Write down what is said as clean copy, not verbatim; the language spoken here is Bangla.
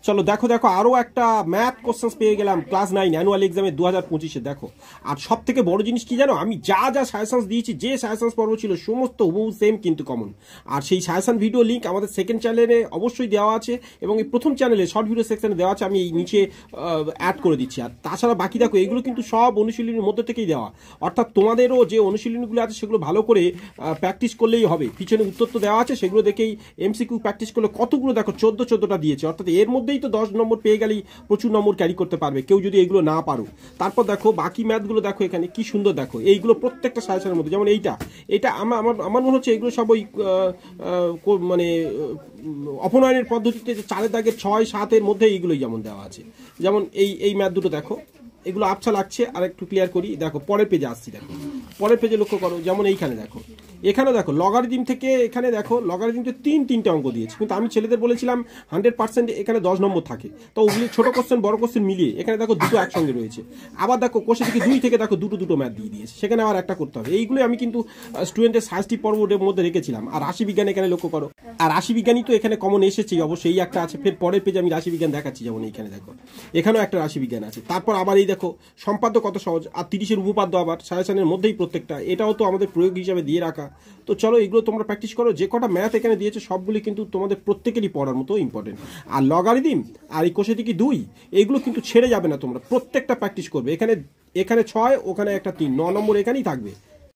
চলো দেখো দেখো আরো একটা ম্যাথ কোশ্চেন্স পেয়ে গেলাম ক্লাস 9 অ্যানুয়াল এক্সামে 2025-এ। দেখো আর সব থেকে বড় জিনিস কি জানো, আমি যা যা সাজেশনস দিয়েছি, যে সাজেশনস পর্ব ছিল সমস্ত হুবহু সেম কিন্তু কমন। আর সেই সাজেশন ভিডিও লিঙ্ক আমাদের সেকেন্ড চ্যানেলে অবশ্যই দেওয়া আছে এবং এই প্রথম চ্যানেলে শর্ট ভিডিও সেকশনে দেওয়া আছে, আমি এই নিচে অ্যাড করে দিচ্ছি। আর তাছাড়া বাকি দেখো এগুলো কিন্তু সব অনুশীলনীর মধ্যে থেকেই দেওয়া, অর্থাৎ তোমাদেরও যে অনুশীলনীগুলো আছে সেগুলো ভালো করে প্র্যাকটিস করলেই হবে। পিছনে উত্তর তো দেওয়া আছে, সেগুলো দেখেই এমসিকিউ প্র্যাকটিস করলে কতগুলো দেখো 14টা দিয়েছে, অর্থাৎ এর মধ্যেই তো 10 নম্বর পেয়ে গেলেই প্রচুর নম্বর ক্যারি করতে পারবে কেউ যদি এগুলো না পারো। তারপর দেখো বাকি ম্যাথগুলো দেখো এখানে কি সুন্দর, দেখো এইগুলো প্রত্যেকটা সাজেশনের মধ্যে, যেমন এটা আমার মনে হচ্ছে এগুলো সব ওই মানে অপনয়নের পদ্ধতিতে যে 4 দাগের 6, 7-এর মধ্যে এইগুলোই যেমন দেওয়া আছে। যেমন এই ম্যাথ দুটো দেখো, এগুলো আবছা লাগছে, আর একটু ক্লিয়ার করি। দেখো পরের পেজে আসছি, দেখো পরের পেজে লক্ষ্য করো, যেমন এইখানে দেখো, এখানে দেখো লগারিদম থেকে, এখানে দেখো লগারিদমকে তিনটে অঙ্ক দিয়েছে, কিন্তু আমি ছেলেদের বলেছিলাম 100% এখানে 10 নম্বর থাকে, তো ওগুলি ছোট কোশ্চেন বড় কোশ্চেন মিলিয়ে এখানে দেখো দুটো একসঙ্গে রয়েছে। আবার দেখো কোষে থেকে 2 থেকে দেখো দুটো ম্যাথ দিয়ে দিয়েছে, সেখানে আবার একটা করতে হবে। এইগুলো আমি কিন্তু স্টুডেন্টের সাজটি পর্বের মধ্যে রেখেছিলাম। আর রাশিবিজ্ঞান এখানে লক্ষ্য করো, আর রাশিবিজ্ঞানই তো এখানে কমন এসেছে অবশ্যই, এই একটা আছে। ফের পরের পেজে আমি রাশিবিজ্ঞান দেখাচ্ছি, যেমন এইখানে দেখো এখানেও একটা রাশিবিজ্ঞান আছে। তারপর আবার এই দেখো সম্পাদ্য কত সহজ, আর 30-এর উপপাদ্য আবার সাজেশনের মধ্যেই প্রত্যেকটা, এটাও তো আমাদের প্রয়োগ হিসাবে দিয়ে রাখা। তো চলো এগুলো তোমরা প্র্যাকটিস করো। যে কটা ম্যাথ এখানে দিয়েছে সবগুলি কিন্তু তোমাদের প্রত্যেকেরই পড়ার মতো ইম্পর্টেন্ট। আর লগারিদম আর এই কোষে থেকে 2, এগুলো কিন্তু ছেড়ে যাবে না, তোমরা প্রত্যেকটা প্র্যাকটিস করবে। এখানে 6, ওখানে একটা 3, 9 নম্বর এখানেই থাকবে।